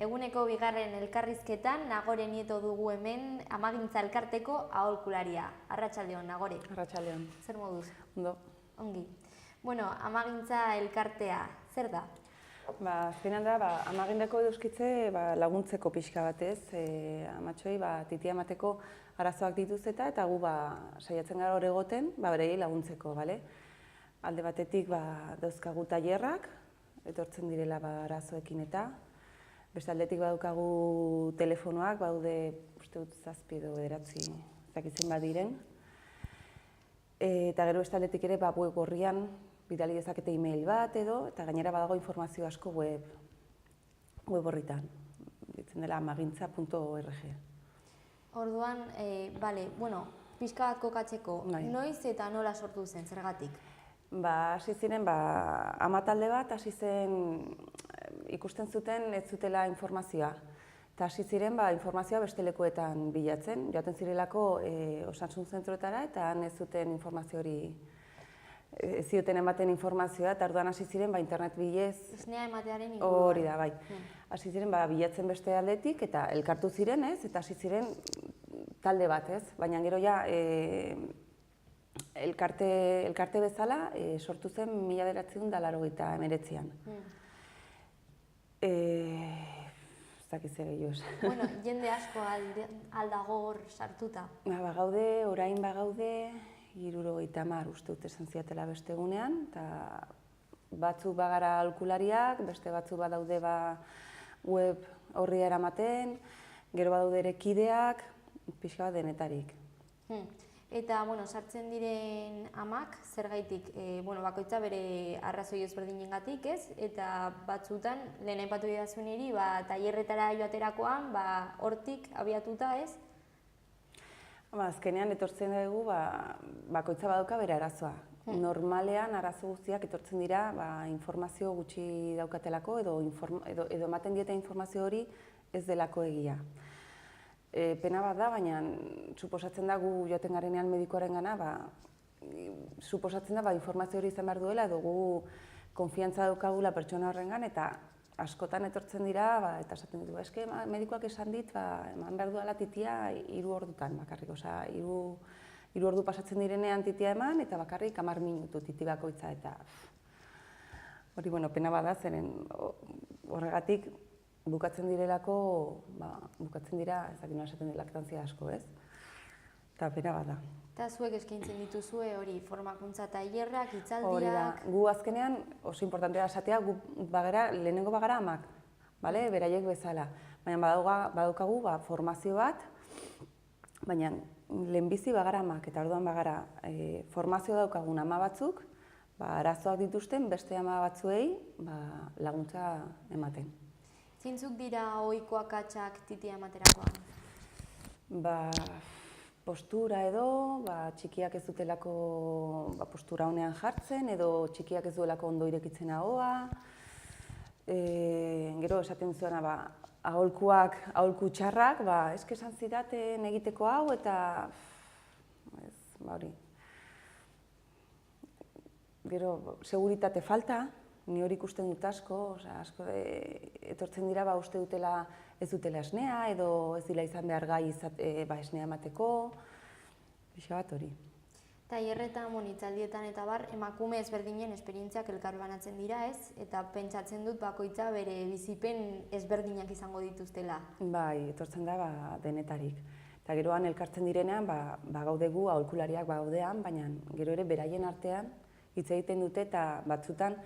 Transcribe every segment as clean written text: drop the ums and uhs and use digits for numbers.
Eguneko bigarren elkarrizketan Nagore Nieto dugu hemen Amagintza elkarteko aholkularia. Arratsaldeon, Nagore. Arratsaldeon. Zer moduz? Ondo. Ongi. Bueno, Amagintza elkartea, zer da? Azkenean da, amagindako euskitze laguntzeko pixka batez, amatxoi titia emateko arazoak dituzte eta gu saiatzen gara hor egoten, berei laguntzeko, bale? Alde batetik dauzkagu tailerrak, etortzen direla arazoekin eta beste aldetik badaukagu telefonoak, baude, uste dut 7 edo 9, ez dakit zenbat diren. Eta gero beste aldetik ere web orrian bidali dezakete email bat edo, eta gainera badago informazio asko web orritan, ditzen dela amagintza.org. Orduan, pixka bat kokatzeko, noiz eta nola sortu zen, zergatik? Hasi ziren, ama talde bat, hasi zen ikusten zuten ez zutela informazioa. Eta hasi ziren informazioa beste lekuetan bilatzen, joaten zirelako osasun zentroetara eta han ez zuten informazio hori, ez zioten ematen informazioa, eta orduan hasi ziren internet bilez. Esnea ematearen inguruan. Hori da, bai. Hasi ziren bilatzen beste aldetik eta elkartu ziren ez, eta hasi ziren talde bat ez, baina gero ja elkarte bezala sortu zen 1989an. Ez dakit zer gehiago esan. Bueno, jende asko aldago hor sartuta. Bagaude, orain bagaude, 70 uste dut esan ziatela beste egunean, eta batzuk bagara aholkulariak, beste batzuk badaude web horria eramaten, gero badaude ere kideak, pixka bat denetarik. Eta, sartzen diren amak, zergaitik, bakoitza bere arrazoi ezberdinengatik, ez? Eta batzutan, lehen aipatu didazun niri, tailerretara joaterakoan, hortik abiatuta, ez? Azkenean etortzen dugu, bakoitza badauka bere arazoa. Normalean arazo guztiak etortzen dira informazio gutxi daukatelako edo ematen dieta informazio hori ez delako egia. Pena bat da, baina suposatzen da gu joaten garenean medikoaren gana, suposatzen da informazio hori izan behar duela edo gu konfiantza daukagula pertsona horrengan eta askotan etortzen dira eta esaten ditu, eske medikoak esan dit, eman behar duela titia 3 ordutan bakarrik, 3 ordu pasatzen direnean titia eman eta bakarrik 10 minutu titi bakoitza eta hori, pena bat da, zeren horregatik bukatzen direlako, bukatzen dira, ez dakit nola esaten dira laktantzia asko, ez? Eta pena bat da. Eta zuek eskaintzen dituzue hori formakuntza tailerrak, hitzaldiak? Hori da, gu azkenean oso importantea esatea, gu lehenengo bagara amak, beraiek bezala. Baina badaukagu formazio bat, baina lehenbizi bagara amak, eta orduan bagara formazio daukagun ama batzuk, arazoak dituzten beste ama batzuei laguntza ematen. Zeintzuk dira ohiko akatsak titia ematerakoan? Postura edo, txikiak ez dutelako postura honean jartzen, edo txikiak ez duelako ondo irekitzen ahoa. Gero esaten zuena, aholku txarrak, eske esan zidaten egiteko hau, eta hori. Gero, seguritate falta. Ni hori ikusten dut asko etortzen dira uste dutela ez dutela esnea edo ez dila izan behar gai esnea emateko, pixka bat hori. Tailerretan, hitzaldietan eta emakume ezberdinen esperientziak elkar banatzen dira, ez? Eta pentsatzen dut bakoitza bere bizipen ezberdinak izango dituztela. Bai, etortzen da denetarik. Eta geroan elkartzen direnean, gaude gu aholkulariak gaudean, baina gero ere beraien artean hitz egiten dute eta batzutan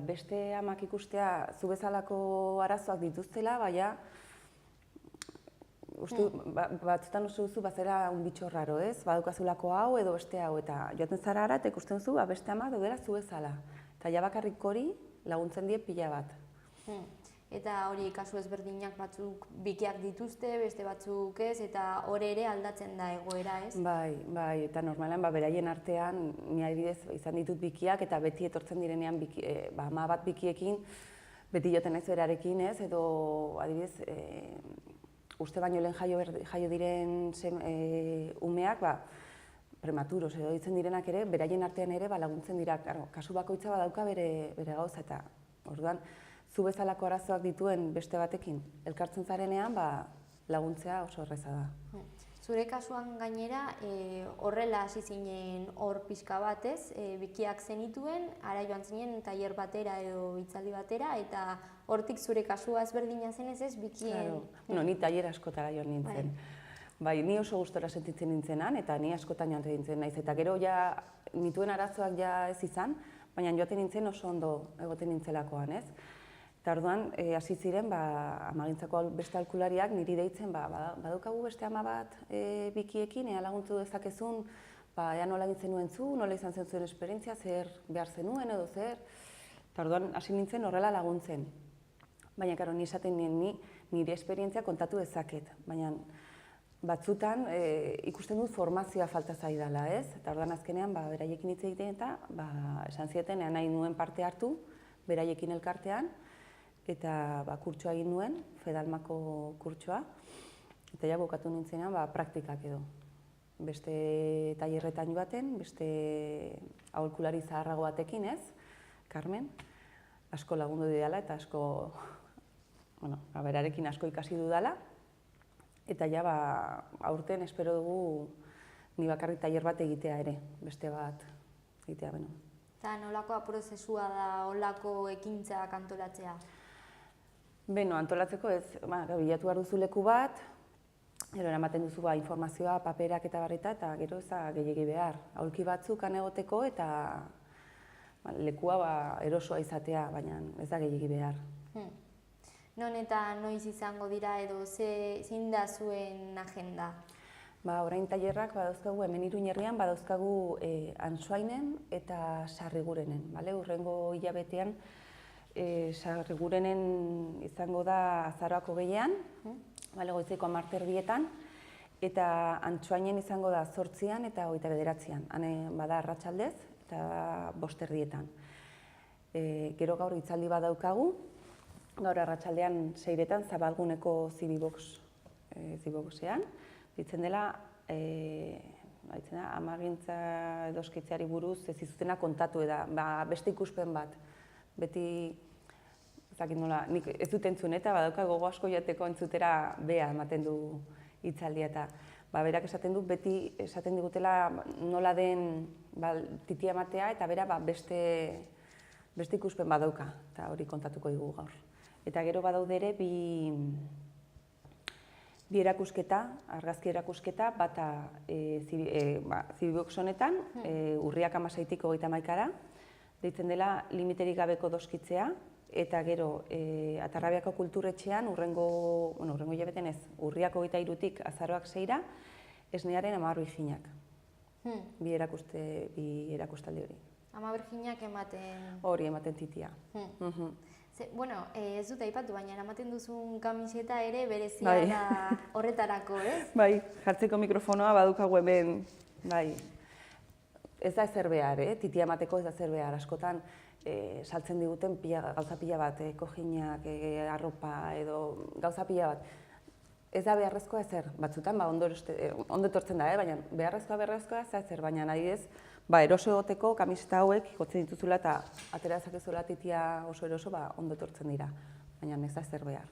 beste amak ikustea zu bezalako arazoak dituztela, baina batzutan uste duzu bazera un bitxo raro, ez? Badukazulako hau edo beste hau, eta joaten zara ara eta ikusten duzu beste amak daudela zu bezala. Eta ja bakarrik hori laguntzen die pila bat. Eta hori kasu ezberdinak batzuk bikiak dituzte, beste batzuk ez, eta hori ere aldatzen da egoera, ez? Bai, eta normalean beraien artean, ni adibidez izan ditut bikiak, eta beti etortzen direnean ama bat bikiekin, beti joten ez berarekin, ez, edo adibidez, uste baino lehen jaio diren umeak, prematuros edo ditzen direnak ere, beraien artean ere laguntzen dira, kasu bakoitza badauka bere gauza, eta orduan, zu bezalako arazoak dituen beste batekin elkartzen zarenean, laguntzea oso erreza da. Zure kasuan gainera, horrela hasi zinen hor pixka batez, bikiak zenituen, ara joan zinen tailer batera edo hitzaldi batera, eta hortik zure kasua ezberdina zenez ez, bikien... Ni tailer askotara joan nintzen. Bai, ni oso gustora sentitzen nintzenan, eta ni askotan joan nintzen naiz, eta gero ja nituen arazoak ja ez izan, baina joaten nintzen oso ondo egoten nintzelakoan, ez? Eta orduan, hasi ziren, amagintzako beste aholkulariak niri deitzen, badaukagu beste ama bat bikiekin, ea laguntu dezakezun, ea nola gintzen nuen zu, nola izan zen zuen esperientzia, zer behar zenuen edo zer. Eta orduan, hasi nintzen horrela laguntzen. Baina, karo, ni esaten nire esperientzia kontatu dezaket, baina batzutan ikusten dut formazioa falta zaidala, ez? Eta orduan azkenean, beraiekin hitz egiten eta esan zieten, nahi nuen parte hartu, beraiekin elkartean, eta kurtsoa egin nuen, Fedalmako kurtsoa, eta ja bukatu nintzenean praktikak edo. Beste tailerretan joaten, beste aholkulari zaharrago batekin, ez? Carmen, asko lagundu didala eta asko, berarekin asko ikasi dudala, eta ja aurten espero dugu ni bakarrik tailer bat egitea ere, beste bat egitea beno. Eta nolakoa prozesua da holako ekintzak antolatzea? Beno, antolatzeko ez, bilatu behar duzu leku bat, gero eramaten duzu informazioa, paperak eta barrita, eta gero ez da gehiegi behar. Aholki batzuk han egoteko eta lekua erosoa izatea, baina ez da gehiegi behar. Non eta noiz izango dira edo zein da zuen agenda? Orain tailerrak badauzkagu hemen Iruñerrian, badauzkagu Antsoainen eta Sarrigurenen. Hurrengo hilabetean Sarrigurenen izango da azaroak 20an, goizeko 10:00 eta Antsoainen izango da 8an eta 29an. Han bada arratsaldez eta 5:30. Gero gaur hitzaldi badaukagu, gaur arratsaldean 6etan Zabalguneko Zibiboxean. Ditzen dela, amagintza edoskitzeari buruz ez izutena kontatu eda, beste ikuspen bat. Beti, nik ez dut entzun eta badauka gogo asko jateko entzutera bea ematen du hitzaldia eta berak esaten du, beti esaten digutela nola den titia ematea eta bera beste ikuspen badauka eta hori kontatuko digu gaur. Eta gero badaude ere bi erakusketa, argazki erakusketa, bata Zibibox honetan, urriak 16tik 31ra, deitzen dela Limiterik gabeko doskitzea, eta gero Atarrabiako kulturetxean, urrengo hilabeten ez, urriak 23tik azaroak 6ra, Esnearen Ama Birjinak. Bi erakustaldi hori. Ama Birjinak ematen... Hori ematen titia. Ez dut aipatu, baina eramaten duzun kamiseta ere berezia da horretarako, ez? Bai, jartzeko mikrofonoa badukagu hemen, bai. Ez da ezer behar, titia emateko ez da ezer behar. Askotan saltzen diguten gauza pila bat, kojinak, arropa edo gauza pila bat. Ez da beharrezkoa ezer, batzutan ondo etortzen da, baina beharrezkoa ez da ezer, baina adibidez, eroso egoteko kamiseta hauek ikotzen dituzula eta atera dezakezuela titia oso eroso ondo etortzen dira, baina ez da ezer behar.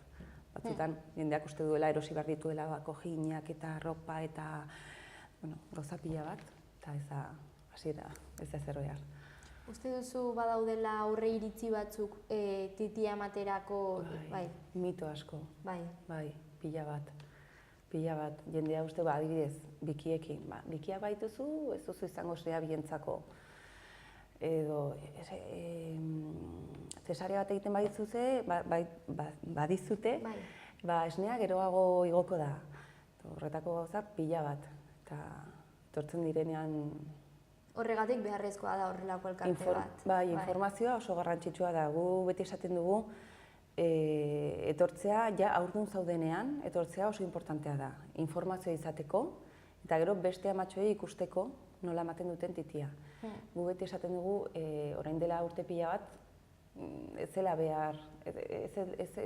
Batzutan jendeak uste duela erosi behar dituela kojinak eta arropa eta gauza pila bat, eta ez da ezer behar. Uste duzu badaudela aurre iritzi batzuk titia ematerako? Mito asko. Bai. Pila bat. Jendea uste, adibidez, bikiekin. Bikiak baituzu, ez duzu izango zea bientzako. Edo, zesarea bat egiten badizute, esnea geroago igoko da. Horretako gauza pila bat. Eta etortzen direnean... Horregatik beharrezkoa da horrelako elkarte bat. Informazioa oso garrantzitsua da. Gu beti esaten dugu, etortzea, aurdun zaudenean, etortzea oso importantea da. Informazioa izateko, eta gero beste amatxoei ikusteko nola ematen duten titia. Gu beti esaten dugu, orain dela urte pila bat, ez zela behar, ez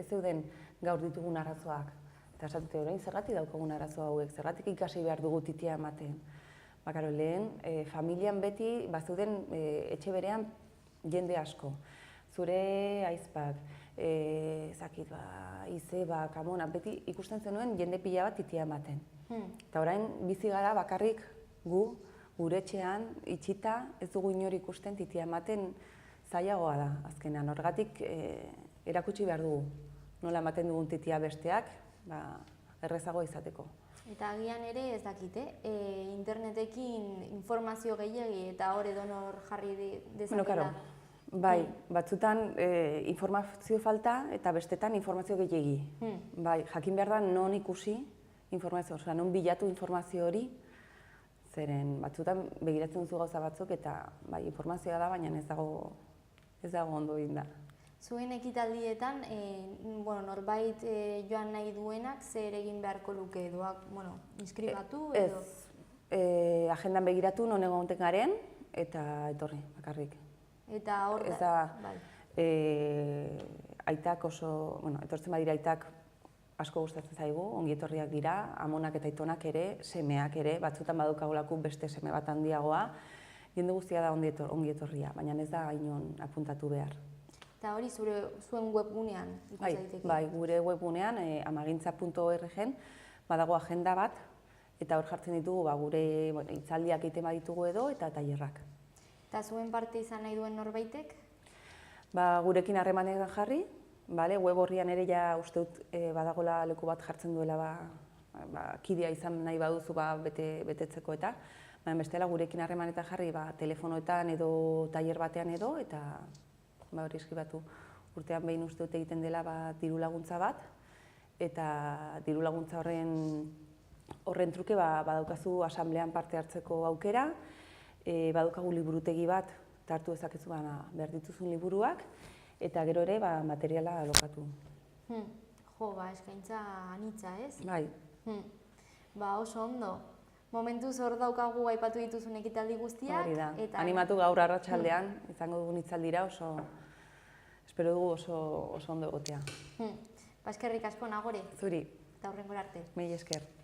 zeuden gaur ditugun arazoak. Eta esatute, orain zergatik daukagun arazo hauek, zergatik ikasi behar dugu titia ematen. Lehen, familian beti, bazeuden etxe berean jende asko. Zure aizpak, ezakit, izeba, kamona, beti ikusten zenuen jende pila bat titia ematen. Eta orain bizi gara bakarrik gure etxean, itxita, ez dugu inor ikusten titia ematen zailagoa da azkenan. Horregatik erakutsi behar dugu nola ematen dugun titia besteak, errezagoa izateko. Eta agian ere ez dakit, internetekin informazio gehiegi eta hor edonor jarri dezakela. Bai, batzutan informazio falta eta bestetan informazio gehiegi. Bai, jakin behar da non ikusi informazio, osea, non bilatu informazio hori, zeren batzutan begiratzen duzu gauza batzuk eta bai, informazioa da, baina ez dago ondo egin da. Zuen ekitaldietan, norbait joan nahi duenak zer egin beharko luke edoak, inskribatu edo? Ez, agendan begiratu non egonten garen eta etorri, bakarrik. Eta hor da, aitak etortzen badira aitak asko gustatzen zaigu, ongi etorriak dira, amonak eta aitonak ere, semeak ere, batzutan badukagulako beste seme bat handiagoa, jende guztia da ongi etorria, baina ez da inon apuntatu behar. Eta hori zuen webgunean ikus daiteke? Bai, gure webgunean, amagintza.org-en, badago agenda bat, eta hor jartzen ditugu gure hitzaldiak egiten baditugu edo eta tailerrak. Eta zuen parte izan nahi duen norbaitek? Gurekin harremanetan jarri, web horrian ere ja uste dut badagola leku bat jartzen duela kidea izan nahi baduzu betetzeko eta bestela gurekin harremanetan jarri telefonoetan edo tailer batean edo eta hori eskribatu. Urtean behin uste dut egiten dela diru laguntza bat eta diru laguntza horren truke badaukazu asamblean parte hartzeko aukera, badaukagu liburutegi bat, hartu dezakezu behar dituzun liburuak, eta gero ere materiala alokatu. Eskaintza anitza, ez? Bai. Oso ondo. Momentuz hor daukagu aipatu dituzun ekitaldi guztiak. Hori da. Animatu gaur arratsaldean, izango dugun hitzaldira espero dugu oso ondo egotea. Eskerrik asko, Nagore. Zuri. Eta hurrengora arte. Mila esker.